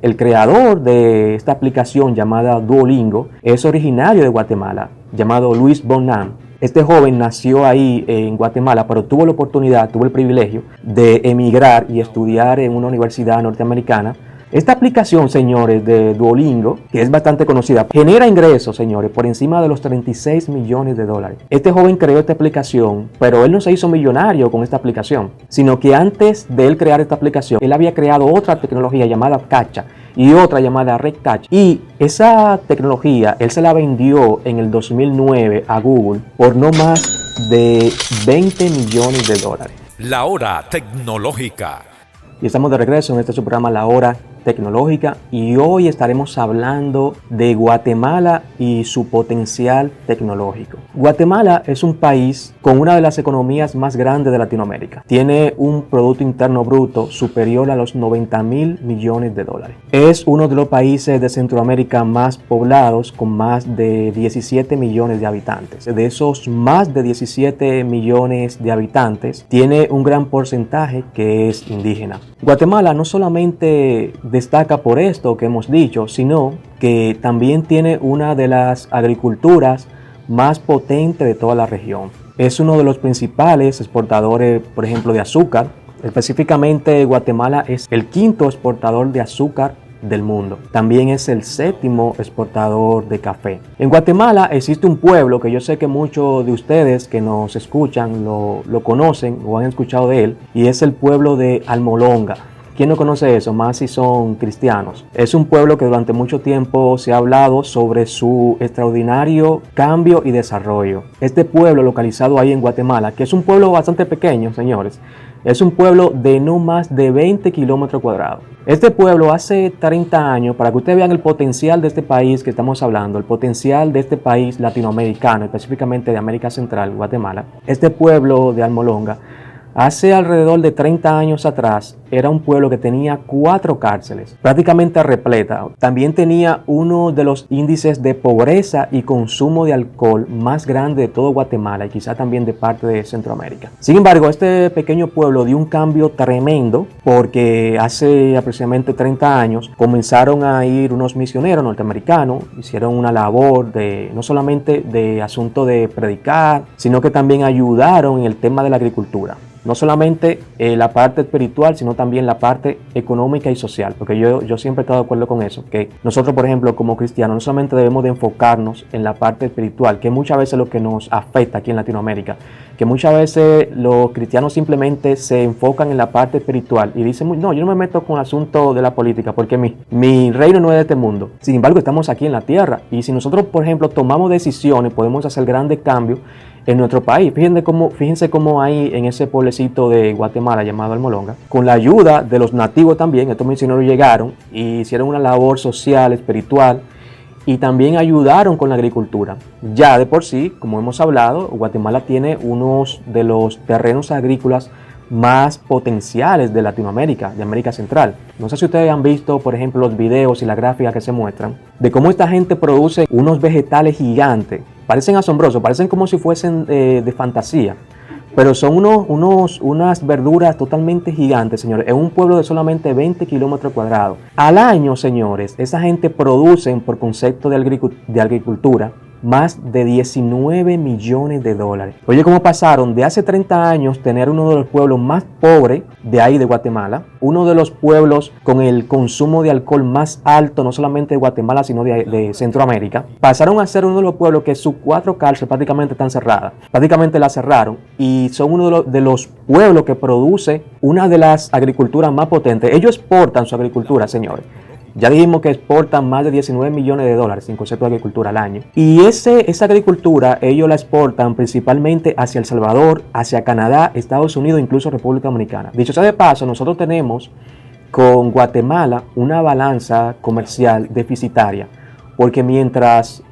El creador de esta aplicación llamada Duolingo es originario de Guatemala, llamado Luis Bonham. Este joven nació ahí en Guatemala, pero tuvo la oportunidad, tuvo el privilegio de emigrar y estudiar en una universidad norteamericana. Esta aplicación, señores, de Duolingo, que es bastante conocida, genera ingresos, señores, por encima de los 36 millones de dólares. Este joven creó esta aplicación, pero él no se hizo millonario con esta aplicación, sino que antes de él crear esta aplicación, él había creado otra tecnología llamada Cacha y otra llamada RedCatch. Y esa tecnología, él se la vendió en el 2009 a Google por no más de 20 millones de dólares. La Hora Tecnológica. Y estamos de regreso en este su programa La Hora Tecnológica, y hoy estaremos hablando de Guatemala y su potencial tecnológico. Guatemala es un país con una de las economías más grandes de Latinoamérica. Tiene un Producto Interno Bruto superior a los 90.000 millones de dólares. Es uno de los países de Centroamérica más poblados, con más de 17 millones de habitantes. De esos más de 17 millones de habitantes, tiene un gran porcentaje que es indígena. Guatemala no solamente destaca por esto que hemos dicho, sino que también tiene una de las agriculturas más potentes de toda la región. Es uno de los principales exportadores, por ejemplo, de azúcar. Específicamente, Guatemala es el quinto exportador de azúcar del mundo. También es el séptimo exportador de café. En Guatemala existe un pueblo que yo sé que muchos de ustedes que nos escuchan lo conocen o han escuchado de él, y es el pueblo de Almolonga. ¿Quién no conoce eso? Más si son cristianos. Es un pueblo que durante mucho tiempo se ha hablado sobre su extraordinario cambio y desarrollo. Este pueblo localizado ahí en Guatemala, que es un pueblo bastante pequeño, señores, es un pueblo de no más de 20 kilómetros cuadrados. Este pueblo hace 30 años, para que ustedes vean el potencial de este país que estamos hablando, el potencial de este país latinoamericano, específicamente de América Central, Guatemala, este pueblo de Almolonga, hace alrededor de 30 años atrás, era un pueblo que tenía 4 cárceles, prácticamente repleta. También tenía uno de los índices de pobreza y consumo de alcohol más grande de todo Guatemala y quizá también de parte de Centroamérica. Sin embargo, este pequeño pueblo dio un cambio tremendo porque hace aproximadamente 30 años comenzaron a ir unos misioneros norteamericanos, hicieron una labor de no solamente de asunto de predicar, sino que también ayudaron en el tema de la agricultura. No solamente la parte espiritual, sino también la parte económica y social, porque yo siempre he estado de acuerdo con eso, que nosotros, por ejemplo, como cristianos, no solamente debemos de enfocarnos en la parte espiritual, que muchas veces es lo que nos afecta aquí en Latinoamérica, que muchas veces los cristianos simplemente se enfocan en la parte espiritual y dicen, no, yo no me meto con el asunto de la política, porque mi reino no es de este mundo. Sin embargo, estamos aquí en la tierra, y si nosotros, por ejemplo, tomamos decisiones, podemos hacer grandes cambios en nuestro país. Fíjense cómo ahí en ese pueblecito de Guatemala llamado Almolonga, con la ayuda de los nativos también, estos misioneros llegaron y hicieron una labor social, espiritual, y también ayudaron con la agricultura. Ya de por sí, como hemos hablado, Guatemala tiene unos de los terrenos agrícolas más potenciales de Latinoamérica, de América Central. No sé si ustedes han visto, por ejemplo, los videos y la gráfica que se muestran de cómo esta gente produce unos vegetales gigantes. Parecen asombrosos, parecen como si fuesen de fantasía, pero son unas verduras totalmente gigantes, señores, en un pueblo de solamente 20 kilómetros cuadrados. Al año, señores, esa gente produce, por concepto de agricultura, más de 19 millones de dólares. Oye, ¿cómo pasaron de hace 30 años tener uno de los pueblos más pobres de ahí de Guatemala, uno de los pueblos con el consumo de alcohol más alto, no solamente de Guatemala, sino de Centroamérica? Pasaron a ser uno de los pueblos que sus 4 cárceles prácticamente están cerradas. Prácticamente las cerraron, y son uno de los pueblos que produce una de las agriculturas más potentes. Ellos exportan su agricultura, señores. Ya dijimos que exportan más de 19 millones de dólares en concepto de agricultura al año. Y esa agricultura ellos la exportan principalmente hacia El Salvador, hacia Canadá, Estados Unidos, incluso República Dominicana. Dicho sea de paso, nosotros tenemos con Guatemala una balanza comercial deficitaria, porque mientras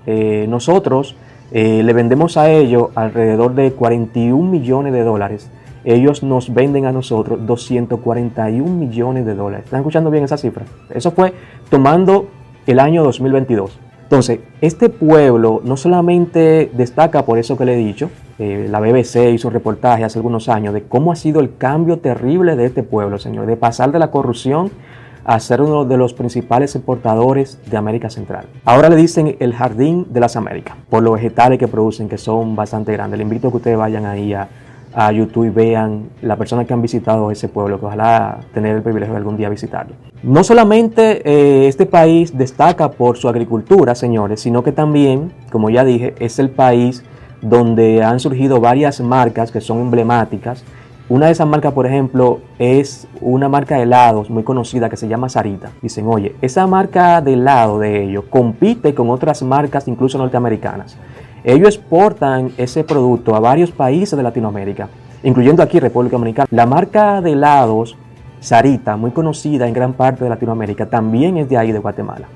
nosotros le vendemos a ellos alrededor de 41 millones de dólares, ellos nos venden a nosotros 241 millones de dólares. ¿Están escuchando bien esa cifra? Eso fue tomando el año 2022. Entonces, este pueblo no solamente destaca por eso que le he dicho, la BBC hizo un reportaje hace algunos años de cómo ha sido el cambio terrible de este pueblo, señor, de pasar de la corrupción a ser uno de los principales exportadores de América Central. Ahora le dicen el Jardín de las Américas, por los vegetales que producen, que son bastante grandes. Les invito a que ustedes vayan ahí a YouTube y vean las personas que han visitado ese pueblo, que ojalá tener el privilegio de algún día visitarlo. No solamente este país destaca por su agricultura, señores, sino que también, como ya dije, es el país donde han surgido varias marcas que son emblemáticas. Una de esas marcas, por ejemplo, es una marca de helados muy conocida que se llama Sarita. Dicen, oye, esa marca de helado de ellos compite con otras marcas, incluso norteamericanas. Ellos exportan ese producto a varios países de Latinoamérica, incluyendo aquí República Dominicana. La marca de helados Sarita, muy conocida en gran parte de Latinoamérica, también es de ahí, de Guatemala.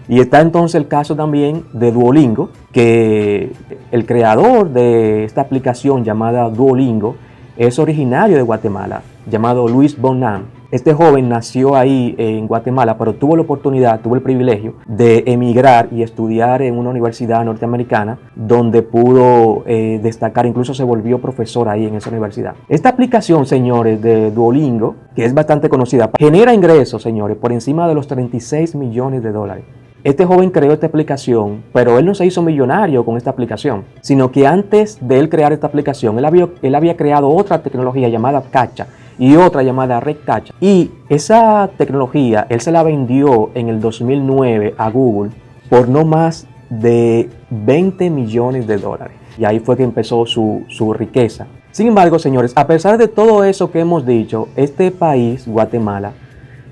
Y está entonces el caso también de Duolingo, que el creador de esta aplicación llamada Duolingo es originario de Guatemala, llamado Luis Bonham. Este joven nació ahí en Guatemala, pero tuvo la oportunidad, tuvo el privilegio de emigrar y estudiar en una universidad norteamericana, donde pudo destacar, incluso se volvió profesor ahí en esa universidad. Esta aplicación, señores, de Duolingo, que es bastante conocida, genera ingresos, señores, por encima de los 36 millones de dólares. Este joven creó esta aplicación, pero él no se hizo millonario con esta aplicación, sino que antes de él crear esta aplicación, él había creado otra tecnología llamada Cacha y otra llamada Red Cacha. Y esa tecnología él se la vendió en el 2009 a Google por no más de 20 millones de dólares. Y ahí fue que empezó su riqueza. Sin embargo, señores, a pesar de todo eso que hemos dicho, este país, Guatemala,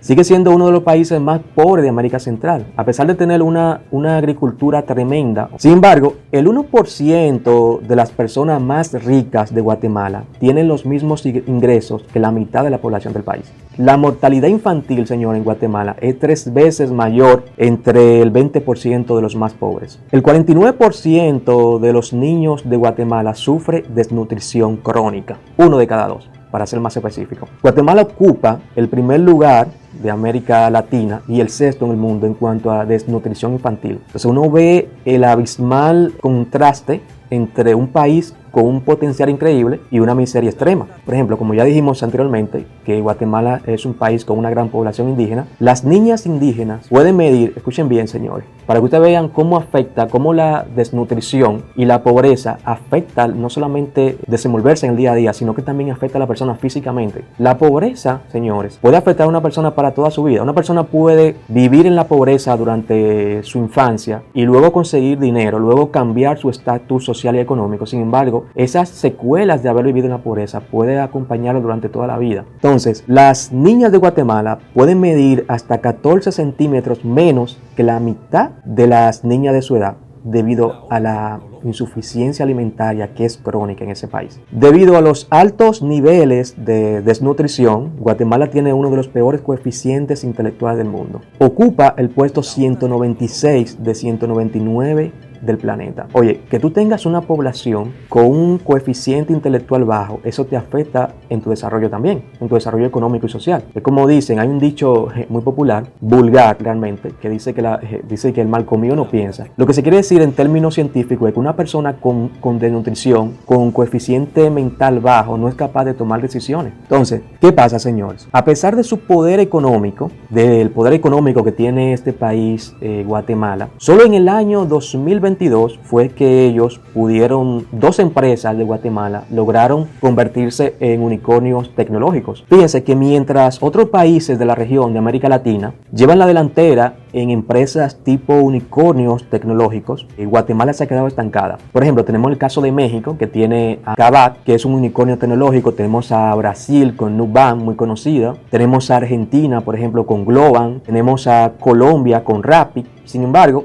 sigue siendo uno de los países más pobres de América Central, a pesar de tener una agricultura tremenda. Sin embargo, el 1% de las personas más ricas de Guatemala tienen los mismos ingresos que la mitad de la población del país. La mortalidad infantil, señor, en Guatemala es 3 veces mayor entre el 20% de los más pobres. El 49% de los niños de Guatemala sufre desnutrición crónica, 1 de cada 2. Para ser más específico. Guatemala ocupa el primer lugar de América Latina y el 6º en el mundo en cuanto a desnutrición infantil. Entonces uno ve el abismal contraste entre un país con un potencial increíble y una miseria extrema. Por ejemplo, como ya dijimos anteriormente, que Guatemala es un país con una gran población indígena, las niñas indígenas pueden medir, escuchen bien señores, para que ustedes vean cómo afecta, cómo la desnutrición y la pobreza afecta no solamente desenvolverse en el día a día, sino que también afecta a la persona físicamente. La pobreza, señores, puede afectar a una persona para toda su vida. Una persona puede vivir en la pobreza durante su infancia y luego conseguir dinero, luego cambiar su estatus social y económico. Sin embargo, esas secuelas de haber vivido en la pobreza pueden acompañarlo durante toda la vida. Entonces, las niñas de Guatemala pueden medir hasta 14 centímetros menos que la mitad de las niñas de su edad, debido a la insuficiencia alimentaria que es crónica en ese país. Debido a los altos niveles de desnutrición, Guatemala tiene uno de los peores coeficientes intelectuales del mundo. Ocupa el puesto 196 de 199 del planeta. Oye, que tú tengas una población con un coeficiente intelectual bajo, eso te afecta en tu desarrollo también, en tu desarrollo económico y social. Es como dicen, hay un dicho muy popular, vulgar realmente, que dice que el mal comido no piensa. Lo que se quiere decir en términos científicos es que una persona con desnutrición, con coeficiente mental bajo, no es capaz de tomar decisiones. Entonces, ¿qué pasa, señores? A pesar de su poder económico, del poder económico que tiene este país, Guatemala, solo en el año 2022 fue que ellos pudieron, 2 empresas de Guatemala lograron convertirse en unicornios tecnológicos. Fíjense que mientras otros países de la región de América Latina llevan la delantera en empresas tipo unicornios tecnológicos, Guatemala se ha quedado estancada. Por ejemplo, tenemos el caso de México, que tiene a Kavak, que es un unicornio tecnológico. Tenemos a Brasil con Nubank, muy conocida. Tenemos a Argentina, por ejemplo, con Globan. Tenemos a Colombia con Rappi. Sin embargo,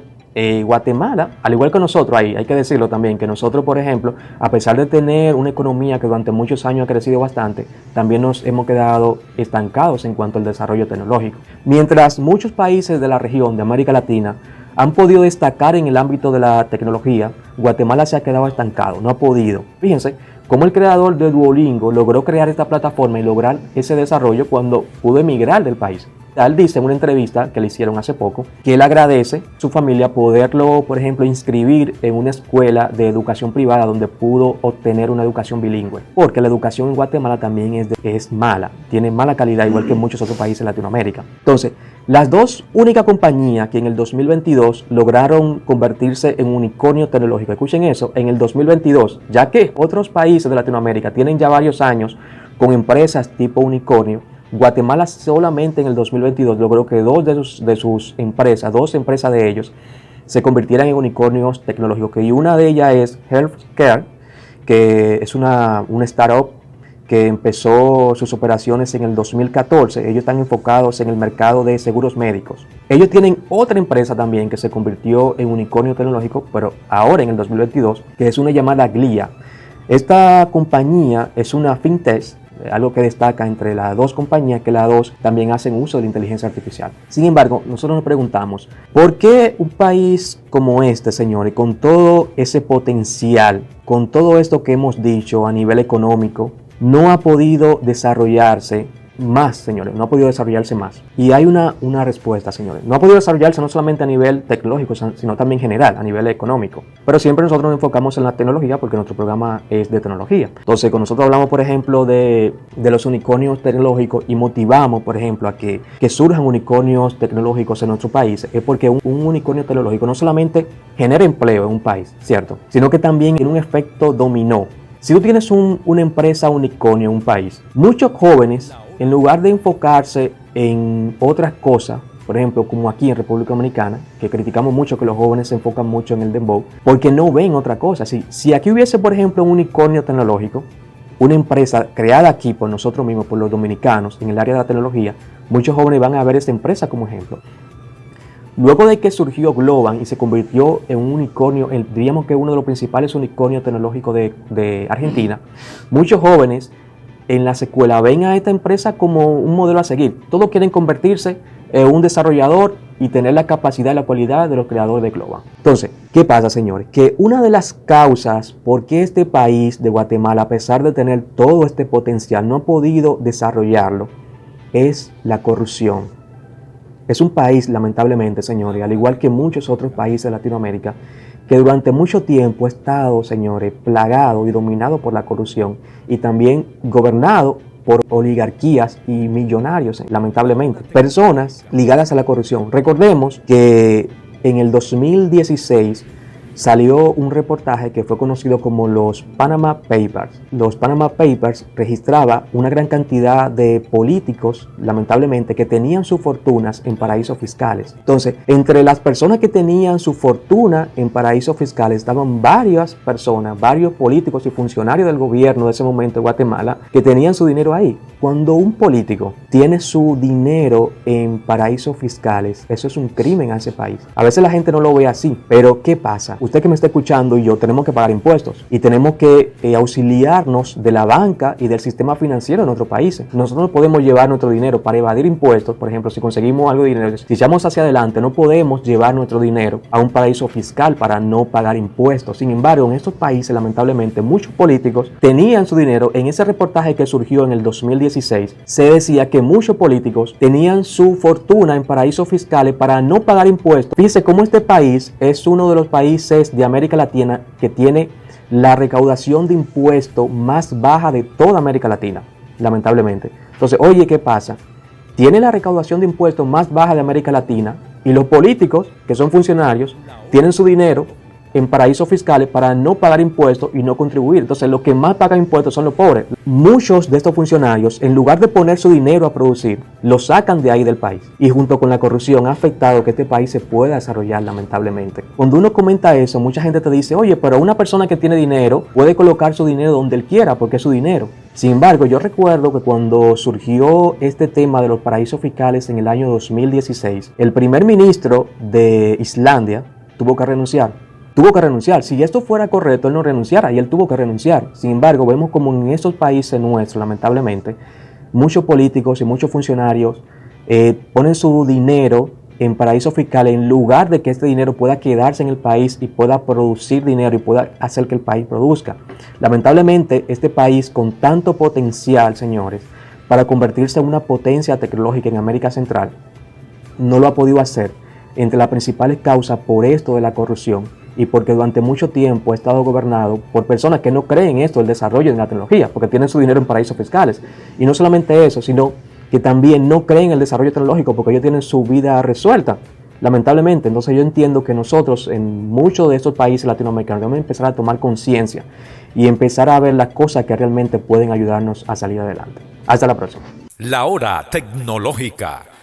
Guatemala, al igual que nosotros, hay que decirlo también, que nosotros, por ejemplo, a pesar de tener una economía que durante muchos años ha crecido bastante, también nos hemos quedado estancados en cuanto al desarrollo tecnológico. Mientras muchos países de la región de América Latina han podido destacar en el ámbito de la tecnología, Guatemala se ha quedado estancado, no ha podido. Fíjense cómo el creador de Duolingo logró crear esta plataforma y lograr ese desarrollo cuando pudo emigrar del país. Él dice en una entrevista que le hicieron hace poco que él agradece a su familia poderlo, por ejemplo, inscribir en una escuela de educación privada donde pudo obtener una educación bilingüe, porque la educación en Guatemala también es mala, tiene mala calidad, igual que en muchos otros países de Latinoamérica. Entonces, las dos únicas compañías que en el 2022 lograron convertirse en unicornio tecnológico, escuchen eso, en el 2022, ya que otros países de Latinoamérica tienen ya varios años con empresas tipo unicornio, Guatemala solamente en el 2022 logró que dos empresas de ellos, se convirtieran en unicornios tecnológicos. Y una de ellas es Healthcare, que es una startup que empezó sus operaciones en el 2014. Ellos están enfocados en el mercado de seguros médicos. Ellos tienen otra empresa también que se convirtió en unicornio tecnológico, pero ahora en el 2022, que es una llamada Glia. Esta compañía es una fintech, algo que destaca entre las dos compañías, que las dos también hacen uso de la inteligencia artificial. Sin embargo, nosotros nos preguntamos, ¿por qué un país como este, señores, con todo ese potencial, con todo esto que hemos dicho a nivel económico, no ha podido desarrollarse más, señores? No ha podido desarrollarse más. Y hay una respuesta, señores. No ha podido desarrollarse no solamente a nivel tecnológico, sino también general, a nivel económico. Pero siempre nosotros nos enfocamos en la tecnología porque nuestro programa es de tecnología. Entonces, cuando nosotros hablamos, por ejemplo, de los unicornios tecnológicos y motivamos, por ejemplo, a que surjan unicornios tecnológicos en nuestro país, es porque un unicornio tecnológico no solamente genera empleo en un país, ¿cierto? Sino que también tiene un efecto dominó. Si tú tienes una empresa unicornio en un país, muchos jóvenes, en lugar de enfocarse en otras cosas, por ejemplo, como aquí en República Dominicana, que criticamos mucho que los jóvenes se enfocan mucho en el dembow, porque no ven otra cosa. Si aquí hubiese, por ejemplo, un unicornio tecnológico, una empresa creada aquí por nosotros mismos, por los dominicanos, en el área de la tecnología, muchos jóvenes van a ver esta empresa como ejemplo. Luego de que surgió Globant y se convirtió en un unicornio, diríamos que uno de los principales unicornios tecnológicos de Argentina, muchos jóvenes en las escuelas ven a esta empresa como un modelo a seguir. Todos quieren convertirse en un desarrollador y tener la capacidad y la cualidad de los creadores de Globant. Entonces, ¿qué pasa, señores? Que una de las causas por qué este país de Guatemala, a pesar de tener todo este potencial, no ha podido desarrollarlo, es la corrupción. Es un país, lamentablemente, señores, al igual que muchos otros países de Latinoamérica, que durante mucho tiempo ha estado, señores, plagado y dominado por la corrupción y también gobernado por oligarquías y millonarios, lamentablemente. Personas ligadas a la corrupción. Recordemos que en el 2016 salió un reportaje que fue conocido como los Panama Papers. Los Panama Papers registraba una gran cantidad de políticos, lamentablemente, que tenían sus fortunas en paraísos fiscales. Entonces, entre las personas que tenían su fortuna en paraísos fiscales estaban varias personas, varios políticos y funcionarios del gobierno de ese momento de Guatemala que tenían su dinero ahí. Cuando un político tiene su dinero en paraísos fiscales, eso es un crimen a ese país. A veces la gente no lo ve así, pero ¿qué pasa? Usted que me está escuchando y yo tenemos que pagar impuestos y tenemos que auxiliarnos de la banca y del sistema financiero de nuestros países. Nosotros no podemos llevar nuestro dinero para evadir impuestos. Por ejemplo, si conseguimos algo de dinero, si echamos hacia adelante, no podemos llevar nuestro dinero a un paraíso fiscal para no pagar impuestos. Sin embargo, en estos países, lamentablemente, muchos políticos tenían su dinero. En ese reportaje que surgió en el 2016, se decía que muchos políticos tenían su fortuna en paraísos fiscales para no pagar impuestos. Fíjese cómo este país es uno de los países de América Latina que tiene la recaudación de impuestos más baja de toda América Latina, lamentablemente. Entonces, oye, ¿qué pasa? Tiene la recaudación de impuestos más baja de América Latina y los políticos, que son funcionarios, tienen su dinero en paraísos fiscales para no pagar impuestos y no contribuir. Entonces, los que más pagan impuestos son los pobres. Muchos de estos funcionarios, en lugar de poner su dinero a producir, lo sacan de ahí del país. Y junto con la corrupción ha afectado que este país se pueda desarrollar, lamentablemente. Cuando uno comenta eso, mucha gente te dice, oye, pero una persona que tiene dinero puede colocar su dinero donde él quiera porque es su dinero. Sin embargo, yo recuerdo que cuando surgió este tema de los paraísos fiscales en el año 2016, el primer ministro de Islandia tuvo que renunciar. Si esto fuera correcto, él no renunciara y él tuvo que renunciar. Sin embargo, vemos como en estos países nuestros, lamentablemente, muchos políticos y muchos funcionarios ponen su dinero en paraísos fiscales en lugar de que este dinero pueda quedarse en el país y pueda producir dinero y pueda hacer que el país produzca. Lamentablemente, este país con tanto potencial, señores, para convertirse en una potencia tecnológica en América Central, no lo ha podido hacer, entre las principales causas por esto de la corrupción y porque durante mucho tiempo ha estado gobernado por personas que no creen en esto, el desarrollo de la tecnología, porque tienen su dinero en paraísos fiscales. Y no solamente eso, sino que también no creen en el desarrollo tecnológico porque ellos tienen su vida resuelta, lamentablemente. Entonces yo entiendo que nosotros en muchos de estos países latinoamericanos debemos empezar a tomar conciencia y empezar a ver las cosas que realmente pueden ayudarnos a salir adelante. Hasta la próxima. La Hora Tecnológica.